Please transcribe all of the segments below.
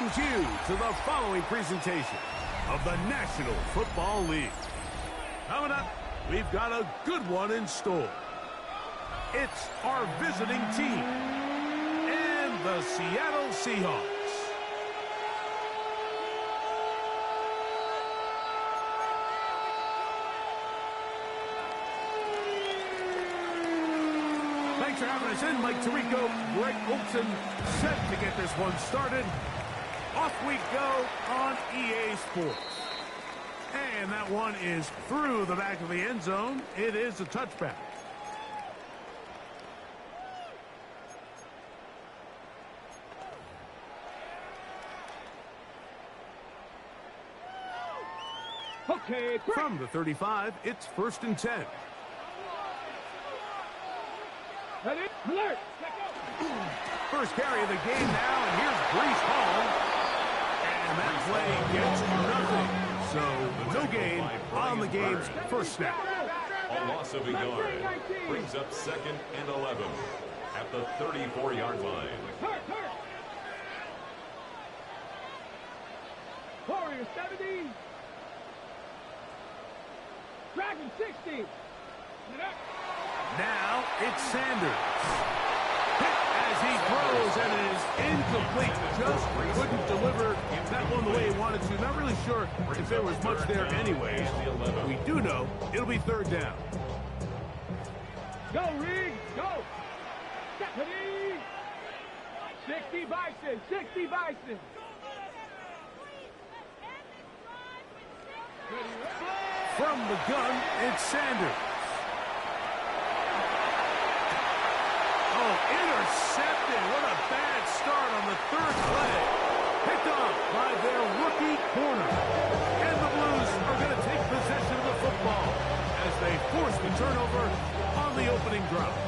welcomes you to the following presentation of the National Football League. Coming up, we've got a good one in store. It's our visiting team and the Seattle Seahawks. Thanks for having us in. Mike Tirico, Greg Olson, set to get this one started. Off we go on EA Sports. And that one is through the back of the end zone. It is a touchback. Okay, from the 35, it's 1st and 10. Ready? Alert! First carry of the game now, and here's Breece Hall. And that play gets nothing. So no gain on the game's first snap. A loss of a yard brings up 2nd and 11 at the 34-yard line. Warrior 70. Dragon 60. Now it's Sanders. Hit as he throws, and it is incomplete. Just couldn't deliver that one the way he wanted to. Not really sure if there was much there anyways. We do know it'll be 3rd down. Go, Reed! Go! Stephanie! 60 Bison! 60 Bison! From the gun, it's Sanders. Oh, intercepted. What a bad start on the 3rd play. Picked off by their rookie corner. And the Blues are going to take possession of the football as they force the turnover on the opening drive.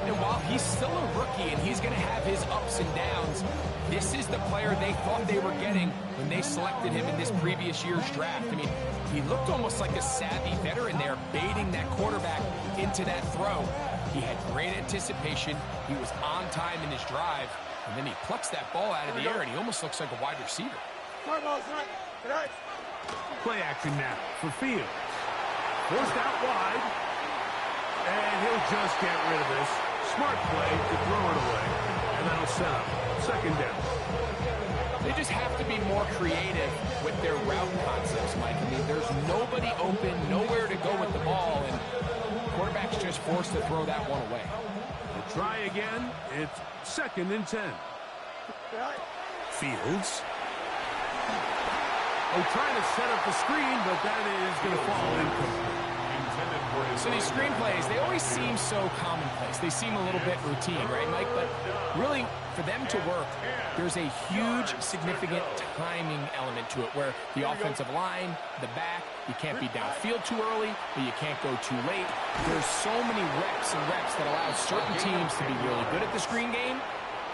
And while he's still a rookie and he's going to have his ups and downs, this is the player they thought they were getting when they selected him in this previous year's draft. I mean, he looked almost like a savvy veteran there, baiting that quarterback into that throw. He had great anticipation. He was on time in his drive. And then he plucks that ball out of the air, and he almost looks like a wide receiver. Play action now for Fields. Forced out wide. And he'll just get rid of this. Smart play to throw it away. And that'll set up 2nd down. They just have to be more creative with their route concepts, Mike. I mean, there's nobody open, nowhere to go with the ball, and quarterback's just forced to throw that one away. We'll try again. It's 2nd and 10. Fields. Oh, trying to set up the screen, but that is going to fall incomplete. So these screen plays, they always seem so commonplace. They seem a little bit routine, right, Mike? But really, for them to work, there's a huge, significant timing element to it where the offensive line, the back, you can't be downfield too early, but you can't go too late. There's so many reps and reps that allow certain teams to be really good at the screen game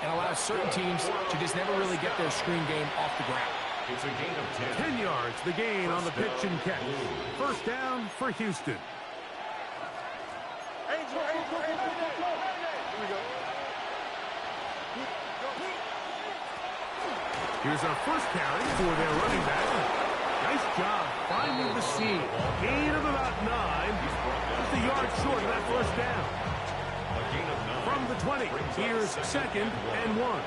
and allow certain teams to just never really get their screen game off the ground. It's a gain of 10. 10 yards, the gain on the pitch and catch. 1st down for Houston. Here's our first carry for their running back. Nice job finding the seam. Gain of about 9. Just a yard short of that 1st down. From the 20, here's 2nd and 1.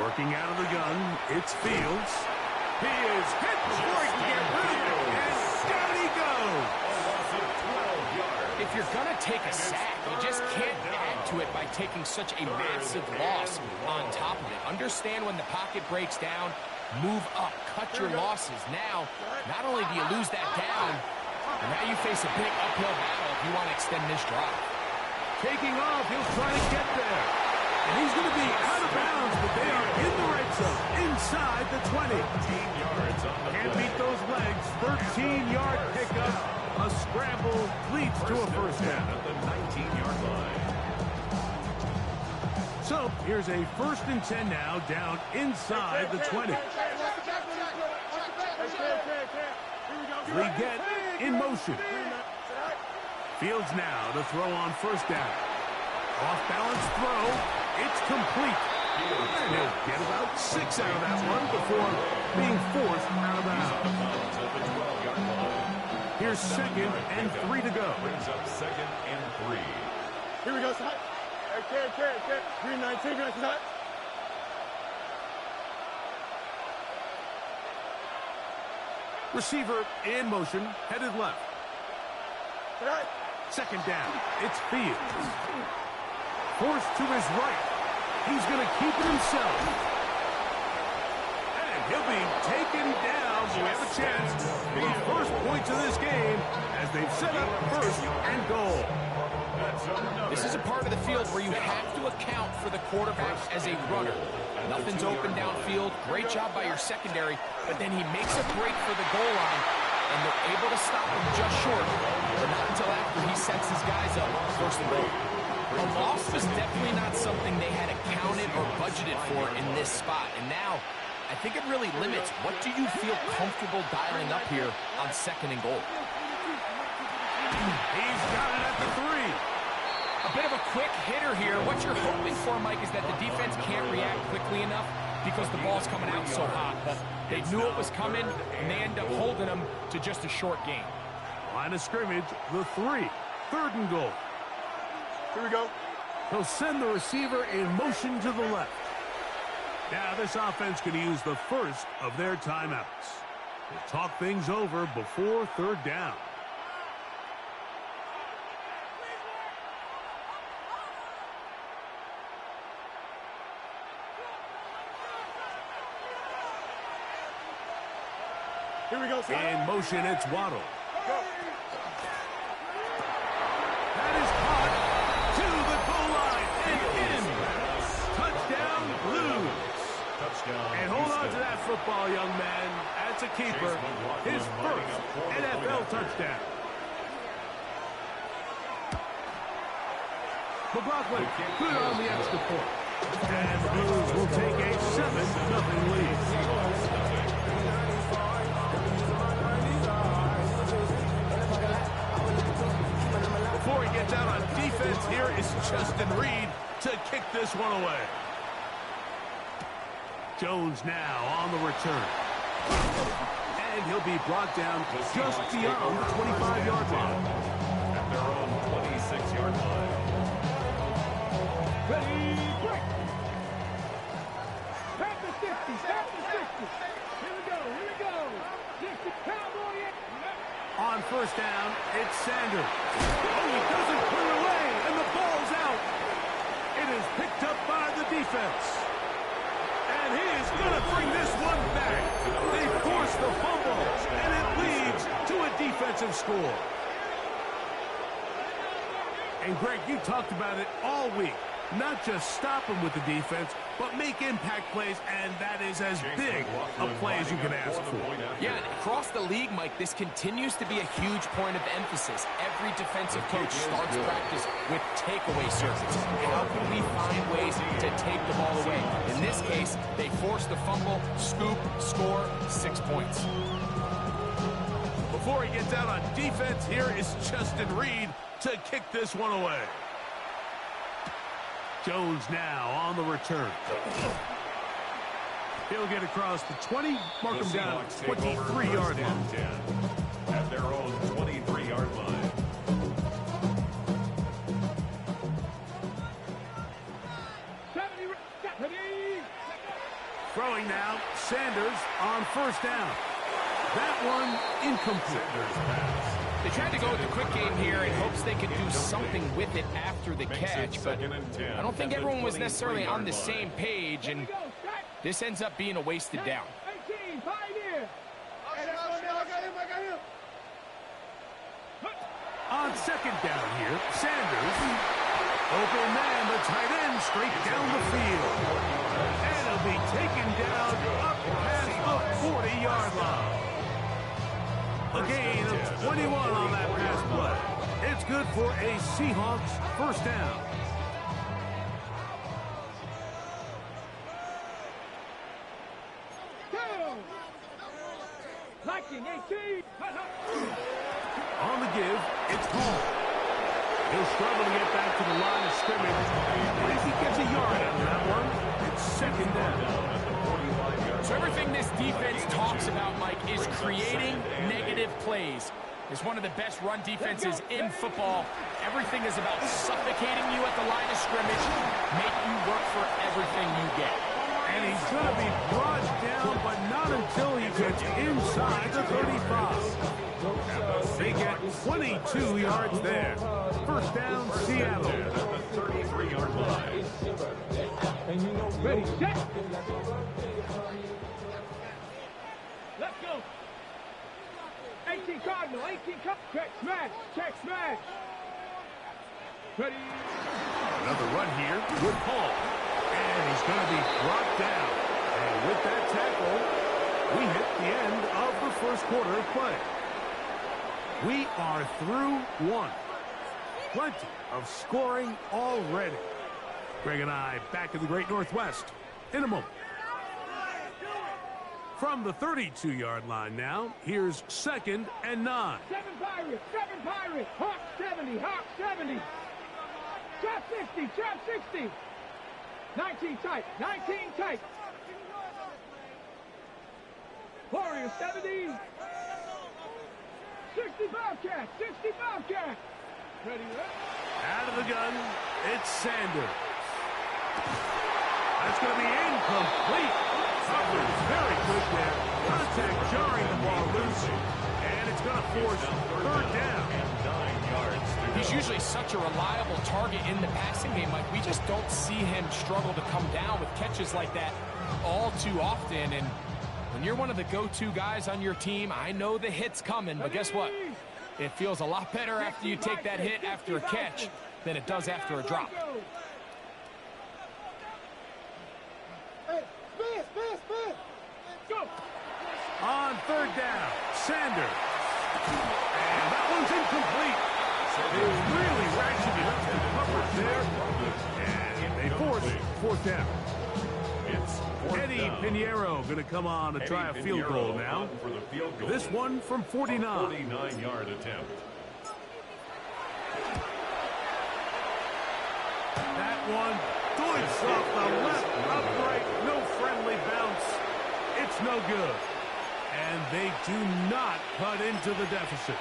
Working out of the gun, it's Fields. He is hit before he can get rid of it, and down he goes. If you're going to take a sack, you just can't add to it by taking such a massive loss on top of it. Understand when the pocket breaks down, move up, cut your losses. Now, not only do you lose that down, but now you face a big uphill battle if you want to extend this drive. Taking off, he'll try to get there. And he's going to be out of bounds, but they are in the red zone, inside the 20. Can't beat those legs. 13-yard pickup. A scramble leads to a 1st down. At the 19-yard line. So here's a 1st and 10 now, down inside the 20. Lead get in motion. Fields now to throw on first down. Off-balance throw. It's complete. And he'll get about 6 out of that one before being forced out of bounds. Here's 2nd and 3 to go. Brings up 2nd and 3. Here we go, side. Carry. 319, side. Receiver in motion, headed left. Right. 2nd down. It's Fields. Forced to his right. He's going to keep it himself. And he'll be taken down. So we have a chance for the first points of this game as they've set up 1st and goal. This is a part of the field where you have to account for the quarterback as a runner. Nothing's open downfield. Great job by your secondary, but then he makes a break for the goal line, and they're able to stop him just short, but not until after he sets his guys up 1st and goal. A loss was definitely not something they had accounted or budgeted for in this spot, and now I think it really limits what do you feel comfortable dialing up here on 2nd and goal. He's got it at the 3. A bit of a quick hitter here. What you're hoping for, Mike, is that the defense can't react quickly enough because the ball's coming out so hot. But they knew it was coming, and they end up holding them to just a short gain. Line of scrimmage, the 3. 3rd and goal. Here we go. He'll send the receiver in motion to the left. Now this offense can use the first of their timeouts. We'll talk things over before 3rd down. Here we go, side. In motion, it's Waddle. Go. That is caught to the goal line and in. Touchdown, Blues. And hold on to that football, young man. That's a keeper. His first NFL touchdown. McLaughlin good on the extra point. And the Blues will take a 7-0 lead. Before he gets out on defense, here is Justin Reed to kick this one away. Jones now on the return. And he'll be brought down just beyond the 25-yard line. At their own 26-yard line. Ready, break. Tap the 60, tap the 60. Here we go. 60, Cowboy. On first down, it's Sanders. Oh, he doesn't clear away, and the ball's out. It is picked up by the defense. And he is going to bring this one back. They force the fumble, and it leads to a defensive score. And Greg, you talked about it all week. Not just stop him with the defense, but make impact plays, and that is as big a play as you can ask for. Yeah, and across the league, Mike, this continues to be a huge point of emphasis. Every defensive coach starts practice with takeaway circuits. How can we find ways to take the ball away? In this case, they force the fumble, scoop, score, 6 points. Before he gets out on defense, here is Justin Reed to kick this one away. Jones now on the return. He'll get across the 20, mark him down 23-yard line. At their own 23-yard line. Throwing now, Sanders on first down. That one incomplete. They tried to go with the quick game here in hopes they could do something with it after the catch, but I don't think everyone was necessarily on the same page, and this ends up being a wasted down. 18, pioneer. On second down here, Sanders. Open man, the tight end, straight down the field. And he'll be taken down up past the 40-yard line. A gain of 21 on that pass play. It's good for a Seahawks first down. Liking 18. give, it's called. He'll struggle to get back to the line of scrimmage. But if he gets a yard out of that one, it's second down. So everything this defense talks about, Mike, is creating negative plays. It's one of the best run defenses in football. Everything is about suffocating you at the line of scrimmage, make you work for everything you get. And he's going to be brought down, but not until he gets inside the 35. They get 22 yards there. First down, Seattle. At the 33-yard line. Ready, set. Let's go. 18 Cardinal, 18 Cardinal. Check smash, check smash. Ready. Another run here with Paul. And he's going to be brought down. And with that tackle, we hit the end of the first quarter of play. We are through one. Plenty of scoring already. Greg and I back in the Great Northwest in a moment. From the 32-yard line now, here's 2nd and 9. 7 Pirates, 7 Pirates. Hawk 70, Hawk 70. Trap 60, trap 60. 19 tight, 19 tight. Warrior 70. 60 Bobcat, 60 Bobcat. Ready, Out of the gun, it's Sanders. That's going to be incomplete. Coverage very good there. Contact jarring the ball loose. And it's going to force third down. He's usually such a reliable target in the passing game. Like, we just don't see him struggle to come down with catches like that all too often. And when you're one of the go-to guys on your team, I know the hit's coming, but guess what? It feels a lot better after you take that hit after a catch than it does after a drop. Hey, spin. Go. On third down, Sanders. And that one's incomplete. They really ratcheted up the coverage there. And they force fourth down. It's Eddie Pinheiro going to come on to try a field goal now. For the field goal. This one from 49. 49-yard attempt. That one doinks off the left upright. No friendly bounce. It's no good. And they do not cut into the deficit.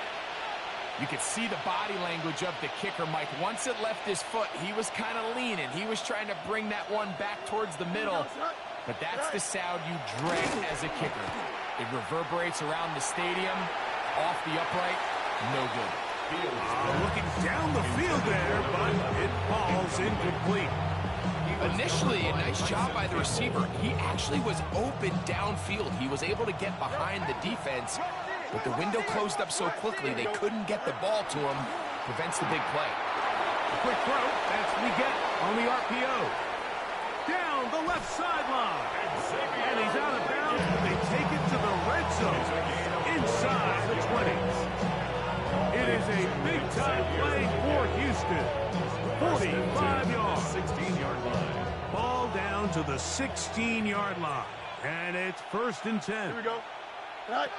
You could see the body language of the kicker, Mike. Once it left his foot, he was kind of leaning. He was trying to bring that one back towards the middle. But that's the sound you dread as a kicker. It reverberates around the stadium, off the upright, no good. Looking down the field there, but it falls incomplete. Initially, a nice job by the receiver. He actually was open downfield. He was able to get behind the defense, but the window closed up so quickly they couldn't get the ball to him. Prevents the big play. A quick throw, that's Leggett on the RPO. Down the left sideline. And he's out of bounds, but they take it to the red zone. Inside the 20s. It is a big-time play for Houston. 45 yards. 16-yard line. Ball down to the 16-yard line. And it's 1st and 10. Here we go. Right.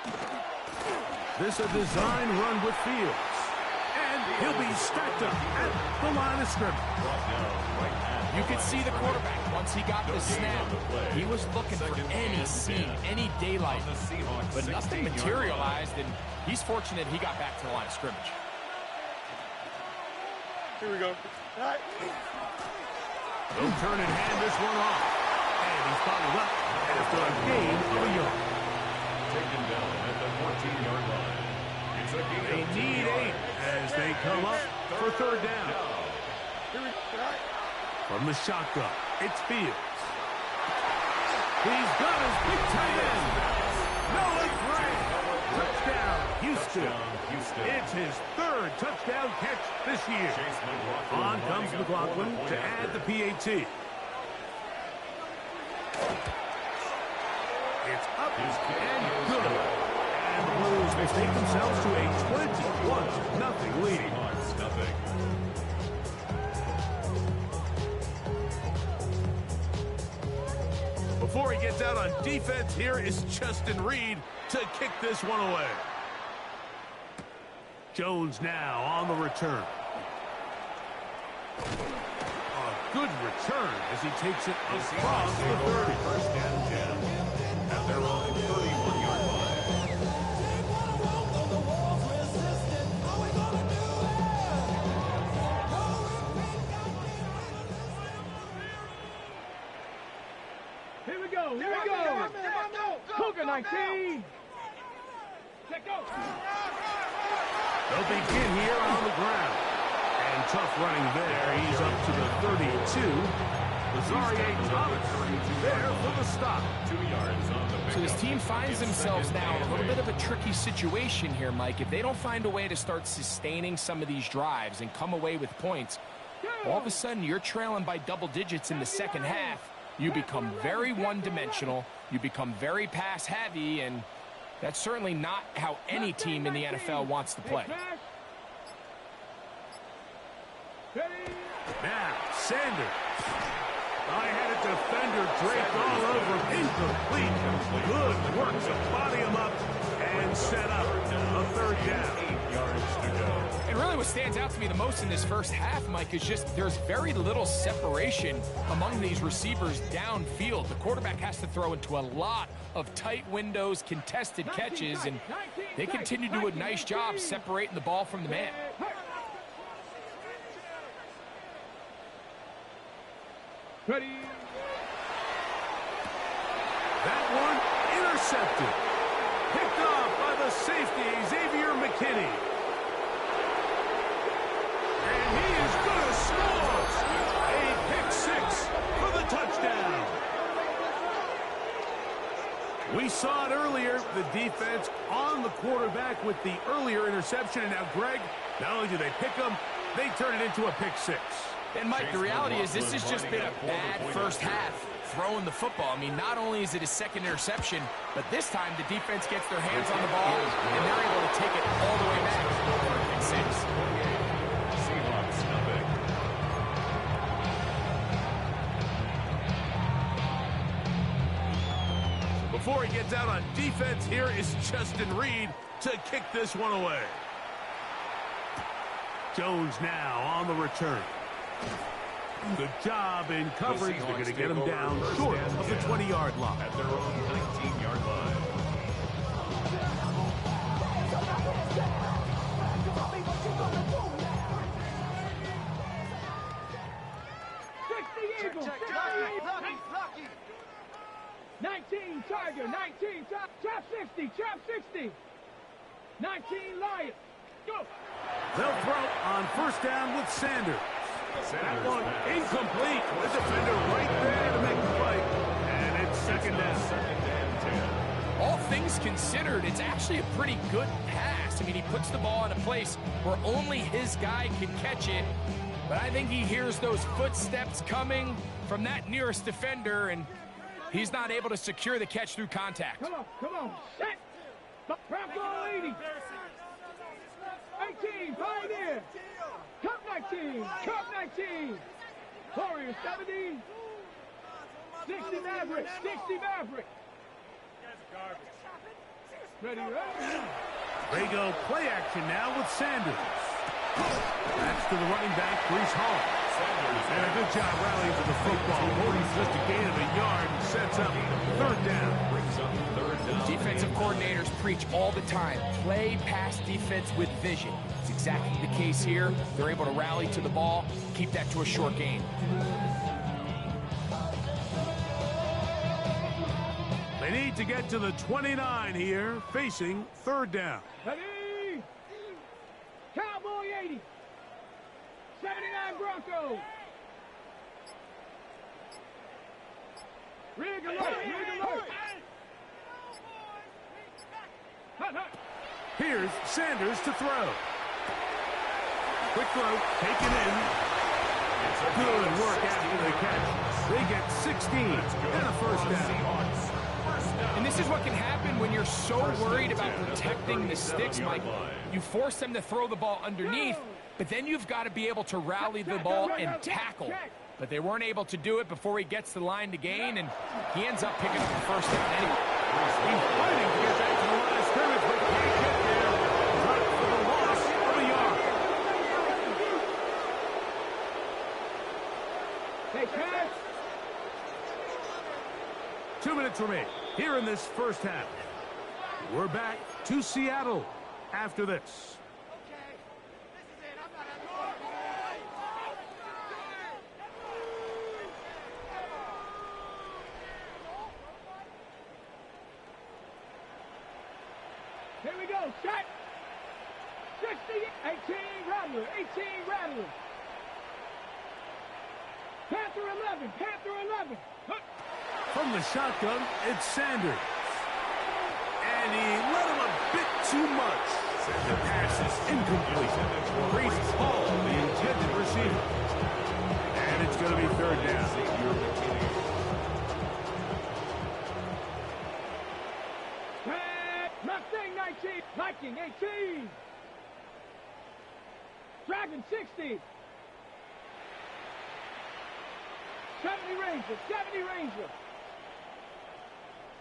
This a design run with Fields. And he'll be stacked up at the line of scrimmage. You could see the quarterback once he got the snap. He was looking for any seam, any daylight, but nothing materialized, and he's fortunate he got back to the line of scrimmage. Here we go. Right. They'll turn and hand this one off. And he's followed up after a gain of a yard. Taken down at the 14-yard line. It's a gain They of 2 need 8 yards. as they come up for third down. Here we go. Right. From the shotgun, it's Fields. He's got his big tight end. Noah Gray. Touchdown, Houston. It's his 3rd touchdown catch this year. On comes McLaughlin to add the PAT. It's up and good. And the Blues will take themselves to a 21-0 lead. Nothing. Before he gets out on defense, here is Justin Reed to kick this one away. Jones now on the return. A good return as he takes it across the 30. First and 10 at their own 31-yard line. Here we go. Here we go. Cougar 19. Let go. They'll begin here on the ground. And tough running there. He's up to the 32. Lazarier Thomas there for the stop. 2 yards on the pickup. So this team finds themselves now in a little bit of a tricky situation here, Mike. If they don't find a way to start sustaining some of these drives and come away with points, all of a sudden you're trailing by double digits in the second half. You become very one-dimensional. You become very pass-heavy, and that's certainly not how any team in the NFL wants to play. Now, Sanders. I had a defender draped all over him. Incomplete. Good work to body him up and set up a third down. 8 yards to go. And really what stands out to me the most in this first half, Mike, is just there's very little separation among these receivers downfield. The quarterback has to throw into a lot of tight windows, contested catches, and they continue to do a nice job separating the ball from the man. Ready. That one intercepted. Picked off by the safety, Xavier McKinney. And he is going to score. A pick six for the touchdown. We saw it earlier, the defense on the quarterback with the earlier interception. And now, Greg, not only do they pick him, they turn it into a pick six. And, Mike, the reality is this has just been a bad first half throwing the football. I mean, not only is it a second interception, but this time the defense gets their hands on the ball, and they're able to take it all the way back for a pick six. Seahawks, nothing. Before he gets out on defense, here is Justin Reed to kick this one away. Jones now on the return. Good job in coverage. They're going to get him down short of the 20-yard line. At their own 19-yard line. Lucky. 19 Tiger, 19 Trap 60, Trap 60. 19 Lion. Go. They'll throw on first down with Sanders. That one incomplete. The defender right there to make the play. And it's second down. Second and 10. All things considered, it's actually a pretty good pass. I mean, he puts the ball in a place where only his guy can catch it. But I think he hears those footsteps coming from that nearest defender, and he's not able to secure the catch through contact. Come on. Set. Trap ball 80. 18, Pioneer. Cup 19, Cup 19. Warriors 70. 60 Maverick, 60 Maverick. Ready. They go play action now with Sanders. That's to the running back, Breece Hall. And a good job rallying to the football. Holding just a gain of a yard and sets up third down. Brings up third down. Defensive coordinators preach all the time, play pass defense with vision. It's exactly the case here. They're able to rally to the ball, keep that to a short gain. They need to get to the 29 here, facing third down. Ready. Cowboy 80. 79 Broncos. Rig alert. Here's Sanders to throw. Quick throw, taken in. Good work after the catch. They get 16 and a first down. And this is what can happen when you're so worried about protecting the sticks, Mike. You force them to throw the ball underneath, but then you've got to be able to rally the ball and tackle. But they weren't able to do it before he gets the line to gain, and he ends up picking up the first down anyway. He's fighting to get back to the line of scrimmage, but can't get there. Right for the loss of catch. 2 minutes remain here in this first half. We're back to Seattle after this. Here we go, set. 60, 18, Rattler, 18, Rattler. Panther 11, Panther 11. Hook. From the shotgun, it's Sanders. And he let him a bit too much. The pass is incomplete. Breece Hall, the intended receiver. And it's going to be third down. Mustang 19, Viking 18. Dragon 60. 70 Ranger, 70 Ranger.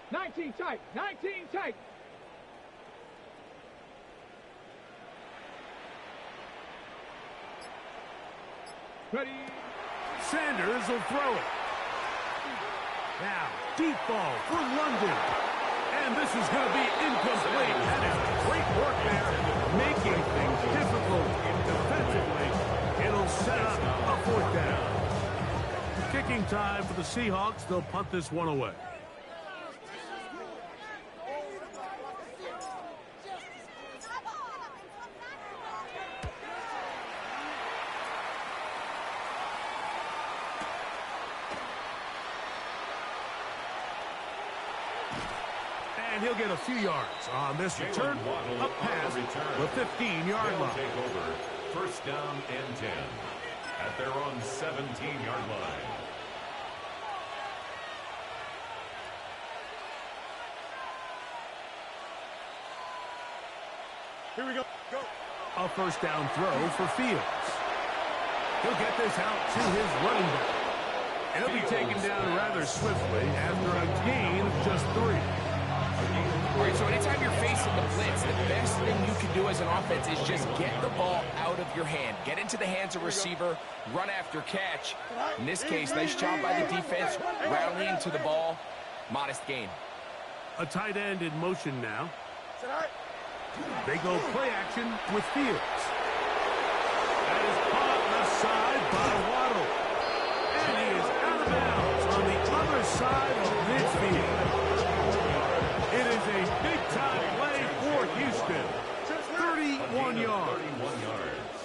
19 tight, 19 tight. Ready. Sanders will throw it. Now, deep ball for London. And this is going to be incomplete. That is great work there, making things difficult defensively. It'll set up a fourth down. Kicking time for the Seahawks. They'll punt this one away. And he'll get a few yards on this return, up past the 15-yard line. Take over, first down and 10 at their own 17-yard line. Here we go. Go. A first down throw for Fields. He'll get this out to his running back. And he'll be taken down rather swiftly after a gain of just 3. All right, so anytime you're facing the blitz, the best thing you can do as an offense is just get the ball out of your hand. Get into the hands of receiver, run after catch. In this case, nice job by the defense, rallying to the ball. Modest gain. A tight end in motion now. They go play action with Fields. That is caught left side by Waddle. And he is out of bounds on the other side of midfield. It is a big-time play for Houston. 31 yards. 31 yards.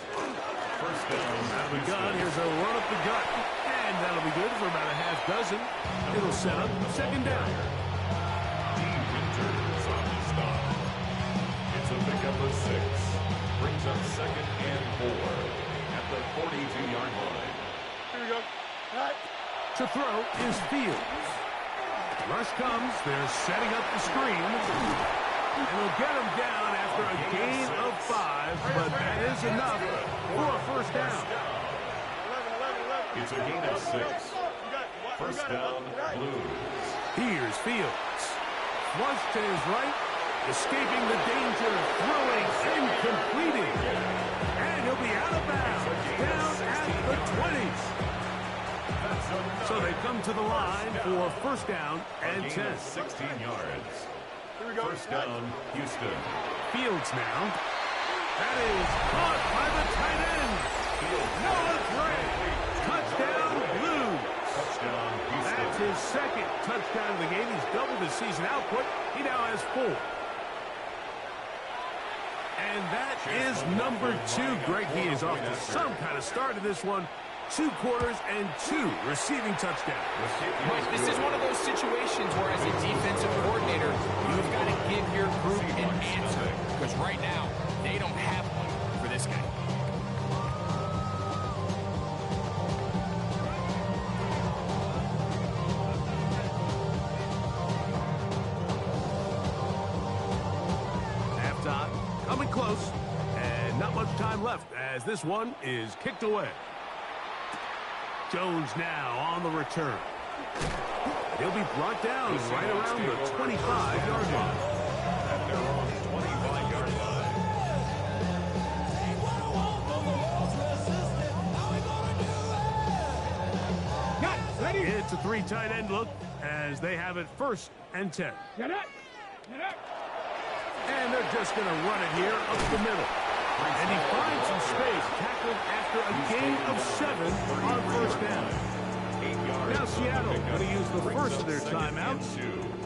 First down. Out of the gun, here's a run up the gut. And that'll be good for about a half dozen. It'll set up second down. Deep returns on the stop. It's a pickup of 6. Brings up second and 4 at the 42-yard line. Here we go. Right. To throw is Fields. Rush comes. They're setting up the screen. And they'll get him down after a gain of 5, but that is enough for a first down. 11. It's a gain of 6. First down, Blues. Here's Fields. Flush to his right. Escaping the danger. Throwing and completing. And he'll be out of bounds. Down at the 20s. So they come to the line for first down and 10. 16 yards. First down, Houston. Fields now. That is caught by the tight end. Noah Gray. Touchdown, Blues. Touchdown, Houston. That's his second touchdown of the game. He's doubled his season output. He now has 4. And that is number 2. Greg, he is off to some kind of start in this one. 2 quarters and 2 receiving touchdowns. Mike, this is one of those situations where as a defensive coordinator, you've got to give your group an answer. Because right now, they don't have one for this guy. Halftime coming close. And not much time left as this one is kicked away. Jones now on the return. He'll be brought down right around the 25-yard line. At their own 25-yard line. Got It's a three tight end look as they have it 1st and 10. Get up. Get up. And they're just going to run it here up the middle. And he finds some space, tackled after a gain of 7 on 1st down. Now Seattle going to use the first of their timeouts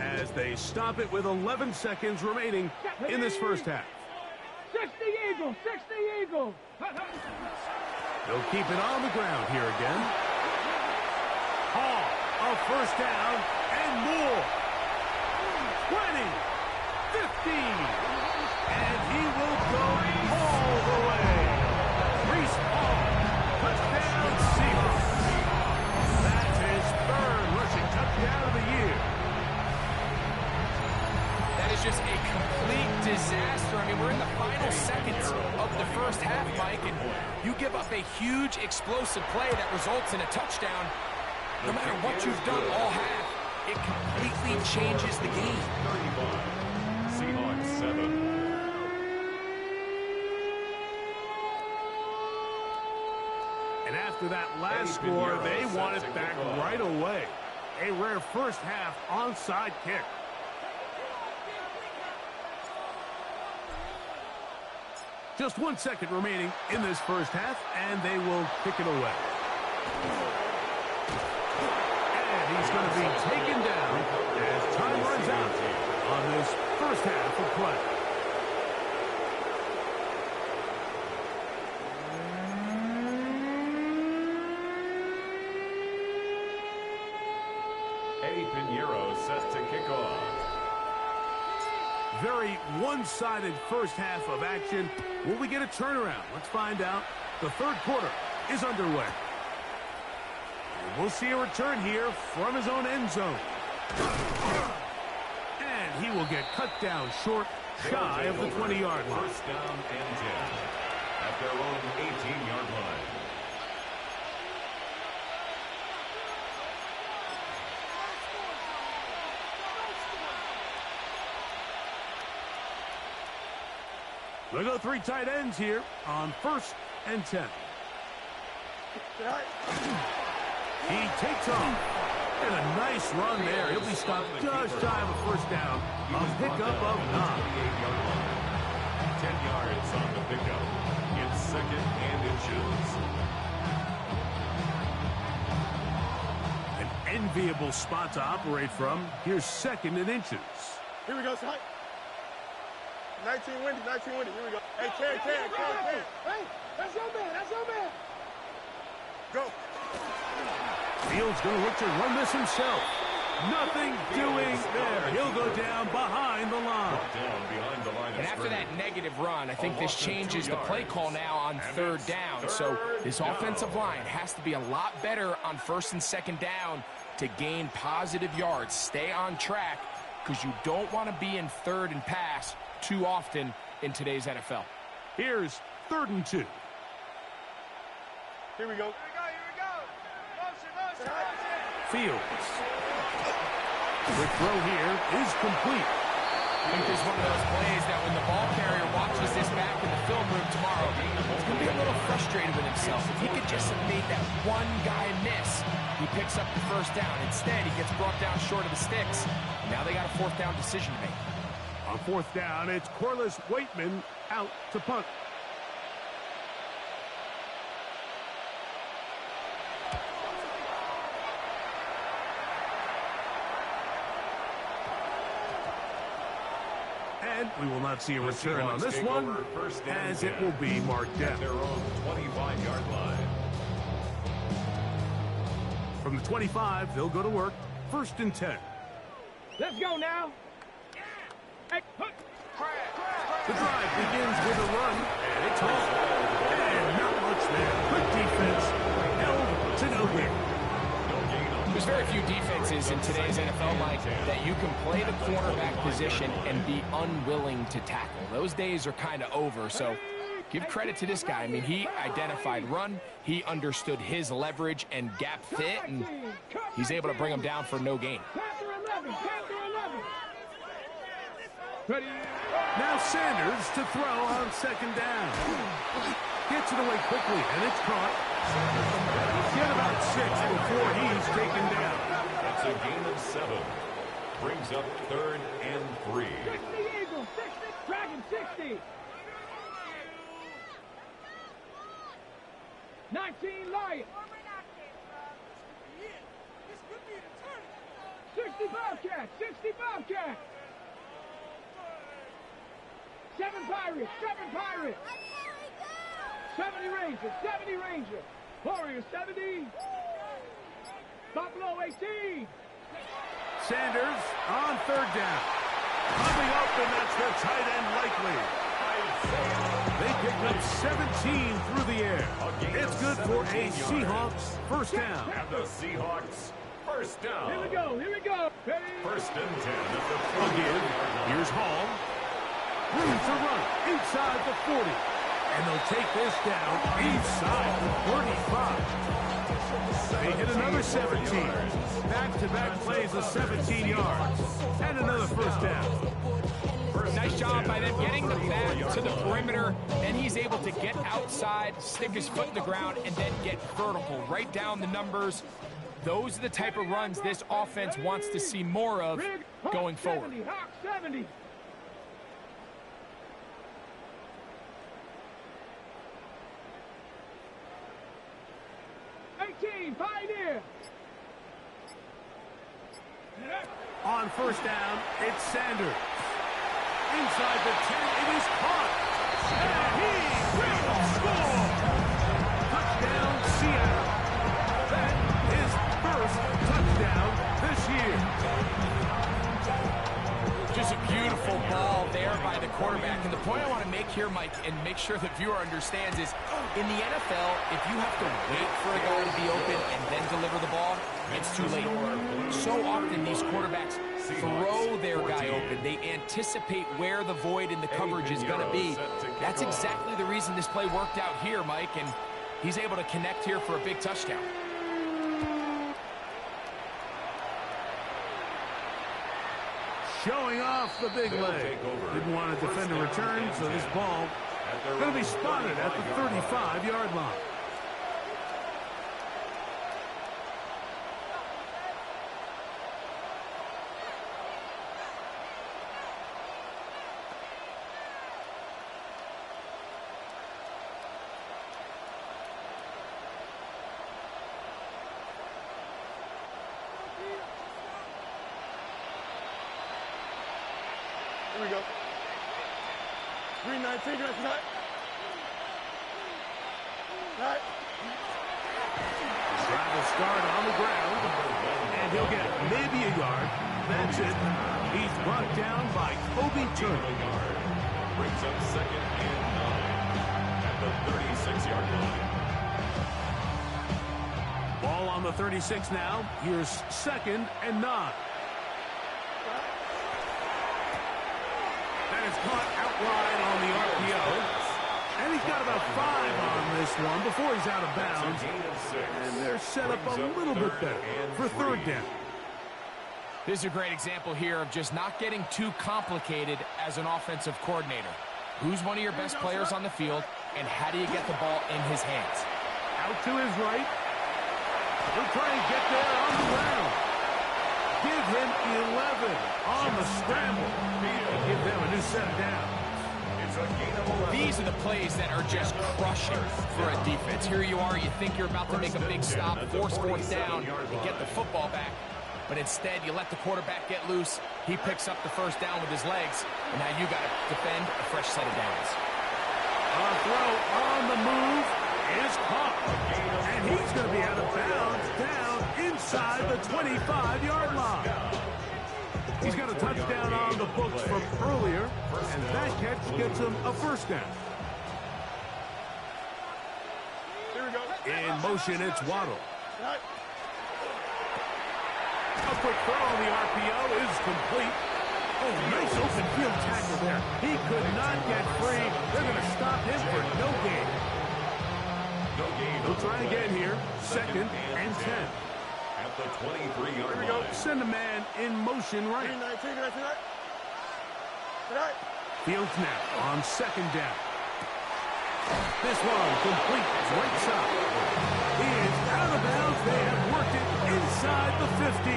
as they stop it with 11 seconds remaining in this first half. 60 Eagles, 60 Eagles. They'll keep it on the ground here again. Hall, a 1st down and more. 20, 15, and he will go all the way. Breece Hall, touchdown Seahawks. That's his 3rd rushing touchdown of the year. That is just a complete disaster. I mean, we're in the final seconds of the first half, Mike, and you give up a huge explosive play that results in a touchdown. No matter what you've done all half, it completely changes the game. 35, Seahawks 7. And after that last score, they want it back right away. A rare first half onside kick. Just 1 second remaining in this first half, and they will kick it away. And he's going to be taken down as time runs out on this first half of play. Eddie Pinheiro set to kick off. Very one-sided first half of action. Will we get a turnaround? Let's find out. The 3rd quarter is underway. And we'll see a return here from his own end zone. And he will get cut down short, shy of the 20-yard line. 1st down and 10 at their own 18-yard line. They'll go 3 tight ends here on 1st and 10. He takes off. And a nice run there. He'll be stopped just shy of a 1st down. A pickup of 9. 10 yards on the pickup. It's 2nd and inches. An enviable spot to operate from. Here's 2nd and inches. Here we go, son. 19 windy, 19 windy. Here we go. Hey, Ken. Hey, that's your man. That's your man. Go. Fields going to look to run this himself. Nothing doing there. He'll go down behind the line. And after that negative run, I think this changes the play call now on 3rd down. So this offensive line has to be a lot better on 1st and 2nd down to gain positive yards. Stay on track because you don't want to be in 3rd and pass too often in today's NFL. Here's 3rd and 2. Here we go. Fields. The throw here is complete. I think this is one of those plays that when the ball carrier watches this back in the film room tomorrow, he's going to be a little frustrated with himself. If he could just have made that one guy miss, he picks up the 1st down. Instead, he gets brought down short of the sticks. Now they got a 4th down decision to make. On 4th down, it's Corliss Waitman out to punt. And we will not see a return on this one, as it will be marked down. Their own 25-yard line. From the 25, they'll go to work. 1st and 10. Let's go now. Hey, hook. The drive begins with a run, and it's off. And not much there. Good defense, held to no gain. There's very few defenses in today's NFL, Mike, that you can play the cornerback position and be unwilling to tackle. Those days are kind of over, so give credit to this guy. I mean, he identified run, he understood his leverage and gap fit, and he's able to bring him down for no gain. Panther 11. Ready? Now Sanders to throw on 2nd down. Gets Gets it away quickly, and it's caught. Get about 6 before he's taken down. That's a gain of 7. Brings up 3rd and 3. 60 Eagles, 60, Dragon 60. 19 Lions. 60 Bobcats, 60 Bobcats. 7 Pirates, 7 Pirates. 70 Rangers, 70 Rangers. Warriors 70. Buffalo 18. Sanders on 3rd down. Coming up, and that's their tight end likely. They picked up 17 through the air. It's good for a Seahawks first down. And the Seahawks first down. Here we go, here we go. Ready? 1st and 10 at the Again, 40. here's Hall. Room to run inside the 40. And they'll take this down inside the 35. They hit another 17. Back-to-back plays of 17 yards. And another first down. Nice job by them getting the back to the perimeter, and he's able to get outside, stick his foot in the ground, and then get vertical, right down the numbers. Those are the type of runs this offense wants to see more of going forward. 70, Hawk 70. Pioneer. On first down, it's Sanders. Inside the 10, it is caught. And he will score. Touchdown, Seattle. That is first touchdown this year. Just a beautiful ball there by the quarterback. And the point I want to make here, Mike, and make sure the viewer understands is, in the NFL, if you have to wait for a guy to be open and then deliver the ball, it's too late. So often these quarterbacks throw their guy open. They anticipate where the void in the coverage is going to be. That's exactly the reason this play worked out here, Mike, and he's able to connect here for a big touchdown. Showing off the big leg. Didn't want to defend a return, so this ball going to be spotted at the 35-yard line. Here we go. 319, direct cut. Right. Travel start on the ground, and he'll get maybe a yard. That's it. He's brought down by Kobe Turner. Brings up 2nd and 9 at the 36-yard line. Ball on the 36 now. Here's 2nd and 9. That is caught out wide on the RPO. And he's got about 5 on this one before he's out of bounds. And they're set up a little bit better for 3rd down. This is a great example here of just not getting too complicated as an offensive coordinator. Who's one of your best players on the field, and how do you get the ball in his hands? Out to his right. He'll try and get there on the ground. Give him 11 on the scramble. And give them a new set of downs. These are the plays that are just crushing for a defense. Here you are, you think you're about to make a big stop, force 4th down, and get the football back. But instead, you let the quarterback get loose. He picks up the first down with his legs, and now you got to defend a fresh set of downs. A throw on the move is caught. And he's going to be out of bounds down inside the 25-yard line. He's got a touchdown on the books from earlier, and that catch gets him a first down. Here we go. In motion, it's Waddle. Right. A quick throw on the RPO is complete. Oh, nice open field tackle there. He could not get free. They're going to stop him for no gain. He'll try again here. 2nd and 10. At the 23-yard line. Send a man in motion right. 319, direct cut. Right. Fields now on 2nd down. This one complete right side. He is out of bounds. They have worked it inside the 50.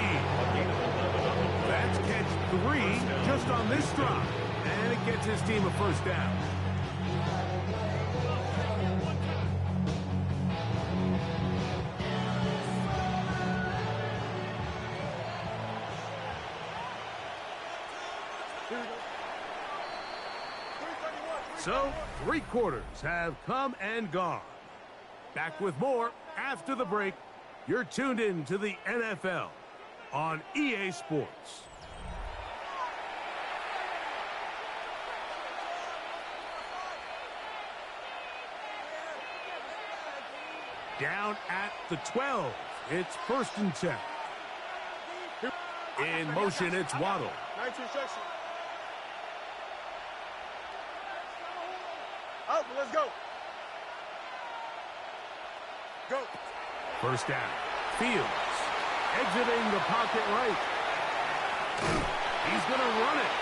That's catch 3 just on this drive. And it gets his team a first down. So, 3 quarters have come and gone. Back with more after the break. You're tuned in to the NFL on EA Sports. Down at the 12. It's 1st and 10. In motion, it's Waddle. 19 section. Up, let's go. Go. First down. Fields. Exiting the pocket right. He's going to run it.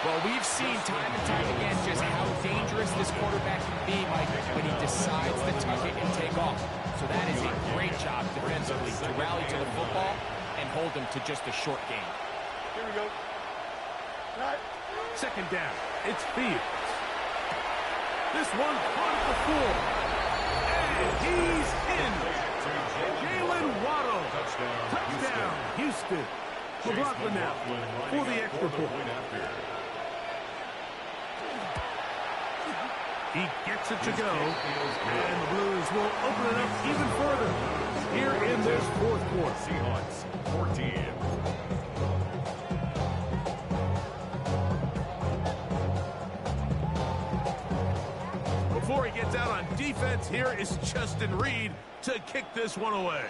Well, we've seen time and time again just how dangerous this quarterback can be, Mike, when he decides to tuck it and take off. So that is a great job defensively to rally to the football and hold him to just a short gain. Here we go. Right. 2nd down. It's Fields. This one caught the 4. And he's in. Jalen Waddle. Touchdown, Houston. McLaughlin now for the extra point. He gets it to go. And the Blues will open it up even further here in this 4th quarter. Seahawks 14. Before he gets out on defense, here is Justin Reed to kick this one away.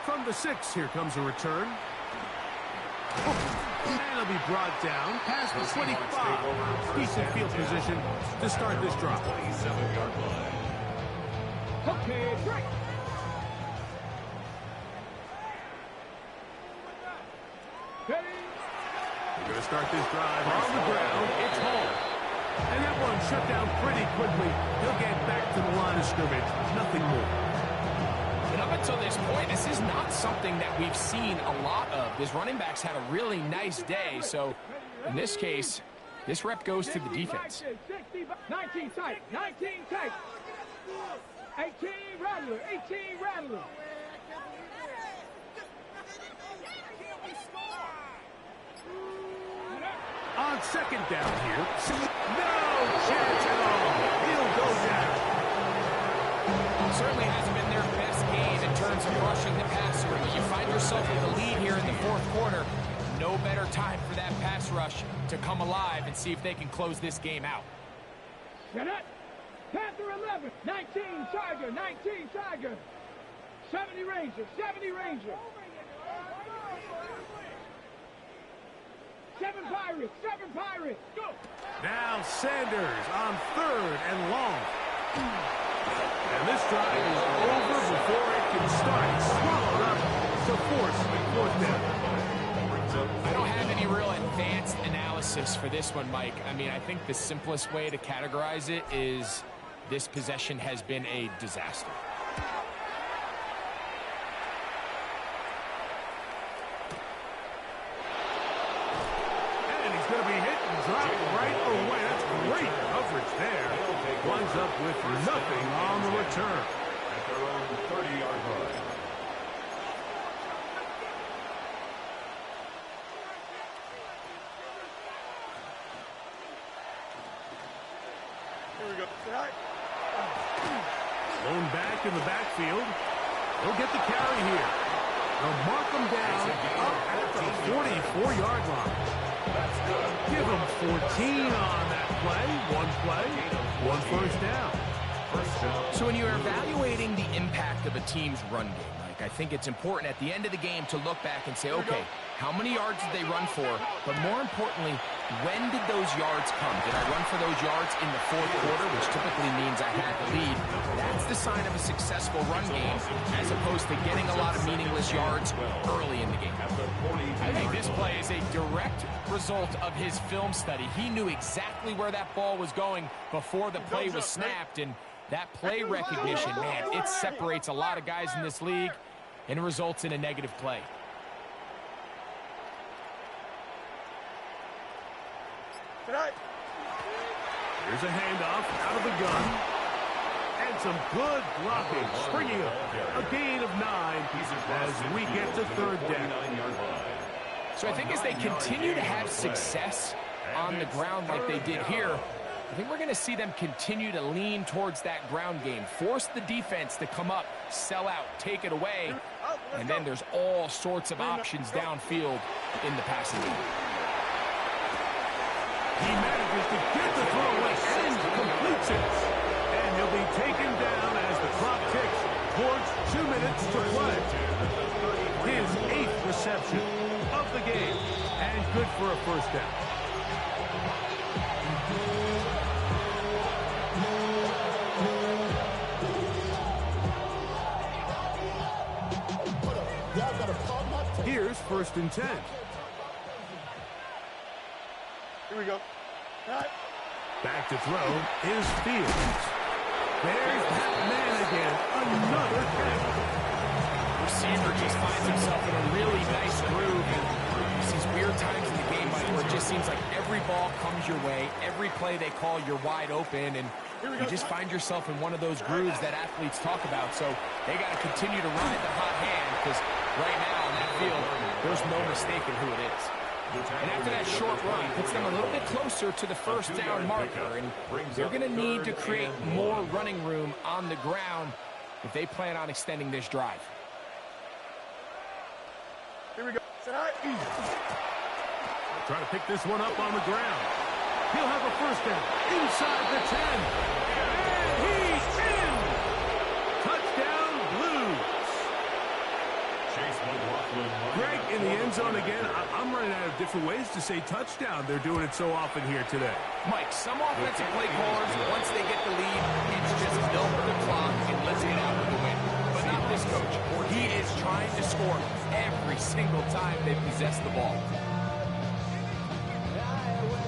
From the 6, here comes a return. And he'll be brought down past the 25. Decent field position to start this drive. 27-yard line. Okay, break. We're going to start this drive on the ground. It's home. And that one shut down pretty quickly. He'll get back to the line of scrimmage. Nothing more. And up until this point, this is not something that we've seen a lot of. His running backs had a really nice day. So in this case, this rep goes to the defense. 19 tight. 19 tight. 18 Rattler. 18 Rattler. On 2nd down here. No chance at all. He'll go down. Certainly hasn't been their best game in terms of rushing the passer. But you find yourself with the lead here in the 4th quarter. No better time for that pass rush to come alive and see if they can close this game out. Get it. Panther 11. 19 Tiger. 19 Tiger. 70 Ranger. 70 Ranger. 7 Pirates. 7 Pirates. Go. Now Sanders on 3rd and long. And this drive is over before it can start. Swallowed up to force 4th down. I don't have any real advanced analysis for this one, Mike. I mean, I think the simplest way to categorize it is this possession has been a disaster. And he's going to be hit and dropped right away. That's great coverage there. Winds up with nothing on the return. At their own 30-yard line. Here we go. Right. Lone back in the backfield. He'll get the carry here. They'll mark him down up at the 44-yard line. Give him 14 on that play. 1 first down. So when you're evaluating the impact of a team's run game, Mike, I think it's important at the end of the game to look back and say, okay, how many yards did they run for? But more importantly, when did those yards come? Did I run for those yards in the fourth quarter, which typically means I had the lead? That's the sign of a successful run game, as opposed to getting a lot of meaningless yards early in the game. I think this play is a direct result of his film study. He knew exactly where that ball was going before the play was snapped, and that play recognition, man, it separates a lot of guys in this league and results in a negative play. Here's a handoff out of the gun. And some good blocking, springing up. A gain of 9 as we get to third down. So I think as they continue to have success on the ground like they did here, I think we're going to see them continue to lean towards that ground game, force the defense to come up, sell out, take it away, and then there's all sorts of options downfield in the passing game. He manages to get the throw away and completes it. And he'll be taken down as the clock ticks towards 2 minutes to play. His 8th reception of the game, and good for a first down. Here's 1st and 10. Here we go. Back to throw is Fields. There's that man again. Another catch. Receiver just finds himself in a really nice groove. There's these weird times in the game, Mike, where it just seems like every ball comes your way. Every play they call, you're wide open, and you just find yourself in one of those grooves that athletes talk about. So they got to continue to ride the hot hand, because right now on that field, there's no mistaking who it is. And after that short run, puts them a little bit closer to the first down marker, and they're going to need to create more running room on the ground if they plan on extending this drive. Here we go. Trying to pick this one up on the ground. He'll have a first down inside the 10. And he's in! Touchdown, Blues. Greg, in the end zone again. I'm running out of different ways to say touchdown. They're doing it so often here today. Mike, some offensive play callers, once they get the lead, it's just milk the clock and let's get out with the win. But not this coach. He is trying to score every single time they possess the ball.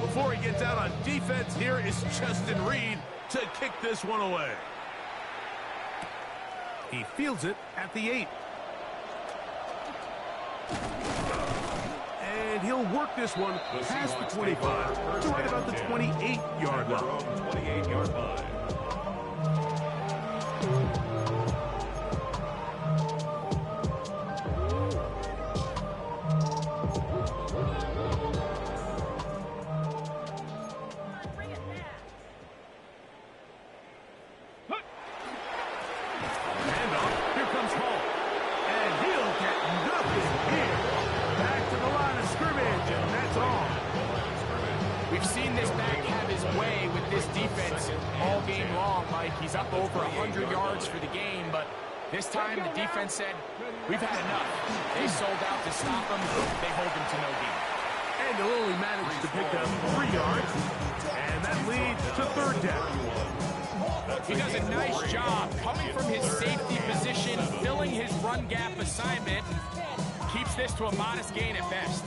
Before he gets out on defense, here is Justin Reed to kick this one away. He fields it at the 8. And he'll work this one past the 25 to right about the 28-yard line. 28-yard line. He's up over 100 yards for the game, but this time the defense said, we've had enough. They sold out to stop him. They hold him to no gain. And they'll only manage to pick up 3 yards, and that leads to third down. He does a nice job coming from his safety position, filling his run gap assignment, keeps this to a modest gain at best.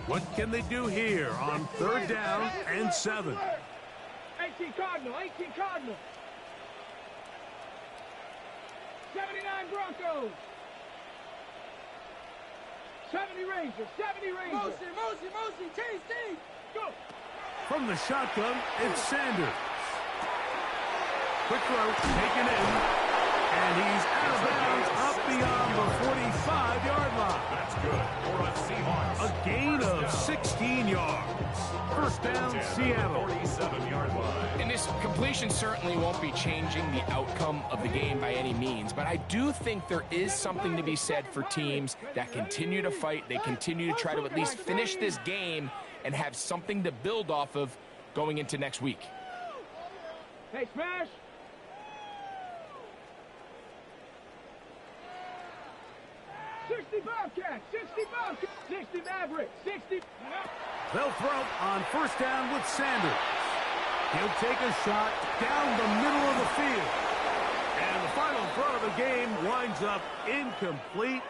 What can they do here on third down and 7? 18 Cardinal, 18 Cardinal. 79 Broncos. 70 Rangers, 70 Rangers. Motion, T, go. From the shotgun, it's Sanders. Quick throw, taken in, and he's out of bounds up beyond the 45-yard line. That's good for a Seahawks. A gain of 16 yards. First down, Seattle. 47-yard line. And this completion certainly won't be changing the outcome of the game by any means, but I do think there is something to be said for teams that continue to fight. They continue to try to at least finish this game and have something to build off of going into next week. Hey, smash. 60 Bobcats, 60 Bobcats, 60 Mavericks, 60. They'll throw on first down with Sanders. He'll take a shot down the middle of the field. And the final throw of the game winds up incomplete,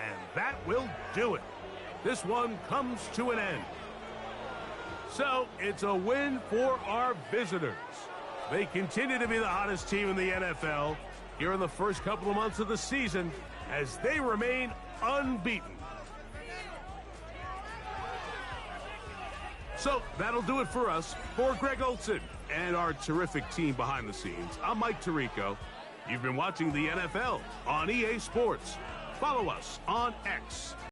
and that will do it. This one comes to an end. So it's a win for our visitors. They continue to be the hottest team in the NFL here in the first couple of months of the season as they remain unbeaten. So that'll do it for us. For Greg Olson and our terrific team behind the scenes, I'm Mike Tirico. You've been watching the NFL on EA Sports. Follow us on X